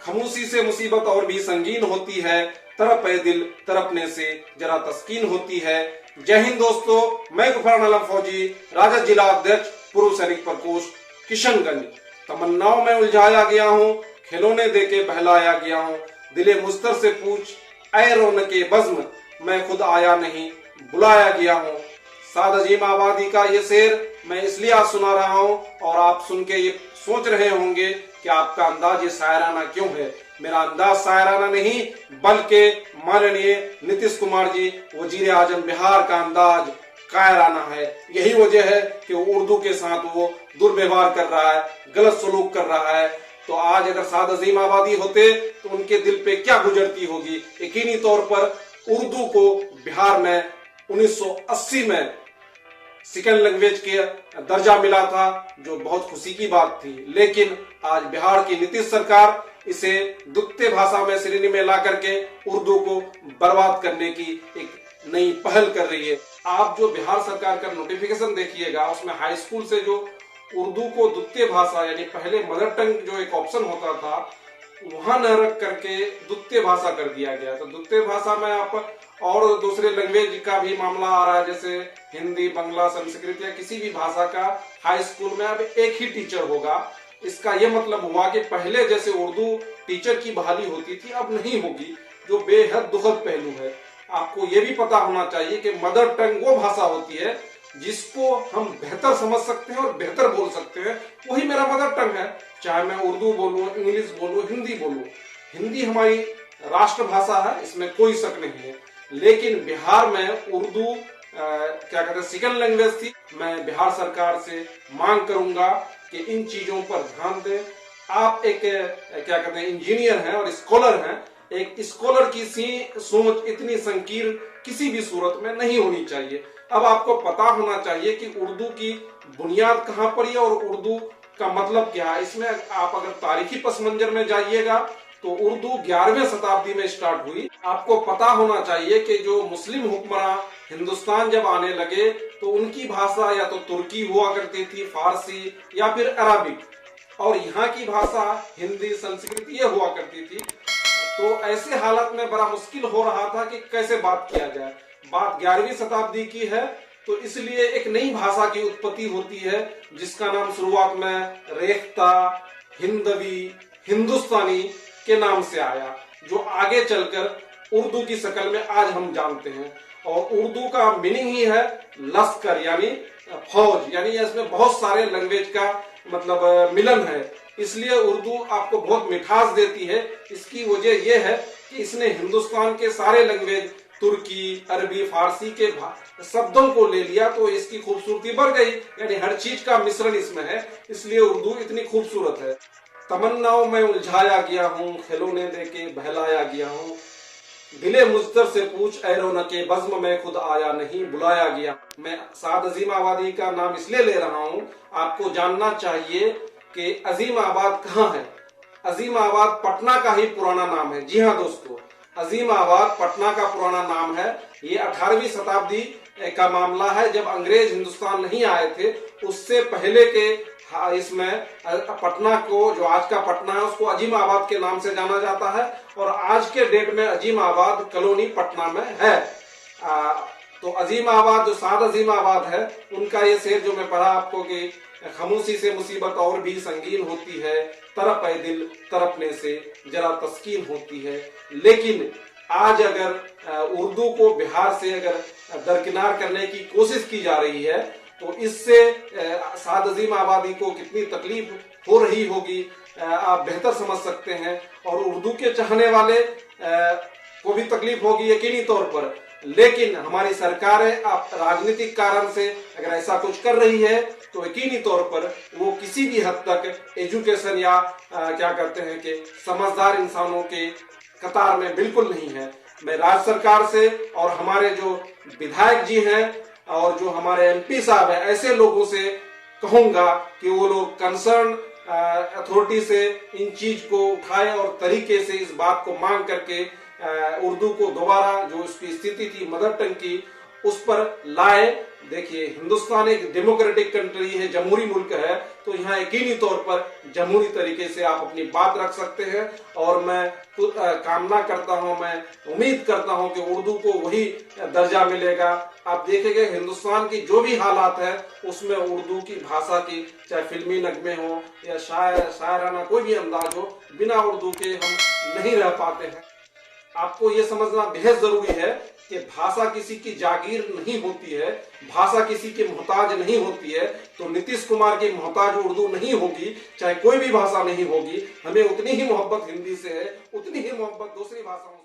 खामोशी से मुसीबत और भी संगीन होती है, तड़प है दिल तड़पने से जरा तस्कीन होती है। जय हिंद दोस्तों, मैं गफार आलम फौजी, राजद जिला अध्यक्ष, पूर्व सैनिक प्रकोष्ठ किशनगंज। तमन्नाओं में उलझाया गया हूँ, खिलौने देके बहलाया गया हूँ। दिले मुस्तर से पूछ ऐ रौनके बज़्म, मैं खुद आया नहीं बुलाया गया हूँ। साद अजीम आबादी का ये शेर मैं इसलिए आज सुना रहा हूँ और आप सुन के ये सोच रहे होंगे कि आपका अंदाज ये शायराना क्यों है। मेरा अंदाज शायराना नहीं, बल्कि माननीय नीतीश कुमार जी वजीर आजम बिहार का अंदाज कायराना है। यही वजह है कि उर्दू के साथ वो दुर्व्यवहार कर रहा है, गलत सलूक कर रहा है। तो आज अगर साद अजीम आबादी होते तो उनके दिल पे क्या गुजरती होगी। यकीनी तौर पर उर्दू को बिहार में 1980 में सेकेंड लैंग्वेज के दर्जा मिला था, जो बहुत खुशी की बात थी। लेकिन आज बिहार की नीतीश सरकार इसे द्वितीय भाषा में श्रेणी में ला करके उर्दू को बर्बाद करने की एक नई पहल कर रही है। आप जो बिहार सरकार का नोटिफिकेशन देखिएगा, उसमें हाई स्कूल से जो उर्दू को द्वितीय भाषा यानी पहले मदर टंग जो एक ऑप्शन होता था वहां न रख करके द्वितीय भाषा कर दिया गया। तो द्वितीय भाषा में आप और दूसरे लैंग्वेज का भी मामला आ रहा है, जैसे हिंदी, बांग्ला, संस्कृत या किसी भी भाषा का हाई स्कूल में अब एक ही टीचर होगा। इसका यह मतलब हुआ कि पहले जैसे उर्दू टीचर की बहाली होती थी अब नहीं होगी, जो बेहद दुखद पहलू है। आपको ये भी पता होना चाहिए कि मदर टंग वो भाषा होती है जिसको हम बेहतर समझ सकते हैं और बेहतर बोल सकते हैं, वही मेरा मदर टंग है। चाहे मैं उर्दू बोलूं, इंग्लिश बोलूं, हिंदी बोलूं। हिंदी हमारी राष्ट्रभाषा है, इसमें कोई शक नहीं है। लेकिन बिहार में उर्दू क्या कहते हैं सेकंड लैंग्वेज थी। मैं बिहार सरकार से मांग करूंगा कि इन चीजों पर ध्यान दें। आप एक क्या कहते हैं इंजीनियर हैं और स्कॉलर हैं। एक स्कॉलर की सोच इतनी संकीर्ण किसी भी सूरत में नहीं होनी चाहिए। अब आपको पता होना चाहिए कि उर्दू की बुनियाद कहाँ पर है और उर्दू का मतलब क्या है। इसमें आप अगर तारीखी पस मंजर में जाइएगा तो उर्दू 11वीं शताब्दी में स्टार्ट हुई। आपको पता होना चाहिए कि जो मुस्लिम हुक्मरान हिंदुस्तान जब आने लगे तो उनकी भाषा या तो तुर्की हुआ करती थी, फारसी या फिर अरबिक, और यहाँ की भाषा हिंदी, संस्कृत ये हुआ करती थी। तो ऐसे हालत में बड़ा मुश्किल हो रहा था कि कैसे बात किया जाए। बात 11वीं शताब्दी की है, तो इसलिए एक नई भाषा की उत्पत्ति होती है जिसका नाम शुरुआत में रेख्ता, हिंदवी, हिंदुस्तानी के नाम से आया, जो आगे चलकर उर्दू की शक्ल में आज हम जानते हैं। और उर्दू का मीनिंग ही है लश्कर यानी फौज, यानी इसमें बहुत सारे लैंग्वेज का मतलब मिलन है। इसलिए उर्दू आपको बहुत मिठास देती है। इसकी वजह यह है कि इसने हिंदुस्तान के सारे लैंग्वेज तुर्की, अरबी, फारसी के शब्दों को ले लिया, तो इसकी खूबसूरती बढ़ गई। यानी हर चीज का मिश्रण इसमें है, इसलिए उर्दू इतनी खूबसूरत है। तमन्नाओं में उलझाया गया हूँ, खिलौने देके बहलाया गया हूँ। दिले मुज्तर से पूछ ऐ रौनके बज़्म, मैं खुद आया नहीं बुलाया गया। मैं साद अजीम आबादी का नाम इसलिए ले रहा हूँ, आपको जानना चाहिए कि अजीम आबाद कहाँ है। अजीम आबाद पटना का ही पुराना नाम है। जी हाँ दोस्तों, अजीम आबाद पटना का पुराना नाम है। ये 18वीं शताब्दी का मामला है, जब अंग्रेज हिंदुस्तान नहीं आए थे। उससे पहले के इसमें पटना को, जो आज का पटना है, उसको अजीम आबाद के नाम से जाना जाता है। और आज के डेट में अजीम आबाद कॉलोनी पटना में है। तो अजीम आबाद, जो साद अजीम आबाद है, उनका ये शेर जो मैं पढ़ा आपको कि खामोशी से मुसीबत और भी संगीन होती है, तड़प है दिल तड़पने से जरा तस्कीन होती है। लेकिन आज अगर उर्दू को बिहार से अगर दरकिनार करने की कोशिश की जा रही है तो इससे साद अजीम आबादी को कितनी तकलीफ हो रही होगी आप बेहतर समझ सकते हैं। और उर्दू के चाहने वाले को भी तकलीफ होगी यकीनी तौर पर। लेकिन हमारी सरकारें आप राजनीतिक कारण से अगर ऐसा कुछ कर रही है तो यकीनी तौर पर वो किसी भी हद तक एजुकेशन या क्या कहते हैं कि समझदार इंसानों के कतार में बिल्कुल नहीं है। मैं राज्य सरकार से और हमारे जो विधायक जी हैं और जो हमारे एमपी साहब हैं, ऐसे लोगों से कहूंगा कि वो लोग कंसर्न अथॉरिटी से इन चीज को उठाए और तरीके से इस बात को मांग करके उर्दू को दोबारा जो उसकी स्थिति थी मदर टंग की, उस पर लाए। देखिए, हिंदुस्तान एक डेमोक्रेटिक कंट्री है, जमहूरी मुल्क है, तो यहाँ यकीनी तौर पर जमहूरी तरीके से आप अपनी बात रख सकते हैं। और मैं कामना करता हूं, मैं उम्मीद करता हूं कि उर्दू को वही दर्जा मिलेगा। आप देखेंगे हिंदुस्तान की जो भी हालात है उसमें उर्दू की भाषा की, चाहे फिल्मी नगमे हो या शायराना कोई भी अंदाज हो, बिना उर्दू के हम नहीं रह पाते हैं। आपको ये समझना बेहद जरूरी है कि भाषा किसी की जागीर नहीं होती है, भाषा किसी की मोहताज नहीं होती है। तो नीतीश कुमार की मोहताज उर्दू नहीं होगी, चाहे कोई भी भाषा नहीं होगी। हमें उतनी ही मोहब्बत हिंदी से है, उतनी ही मोहब्बत दूसरी भाषाओं से।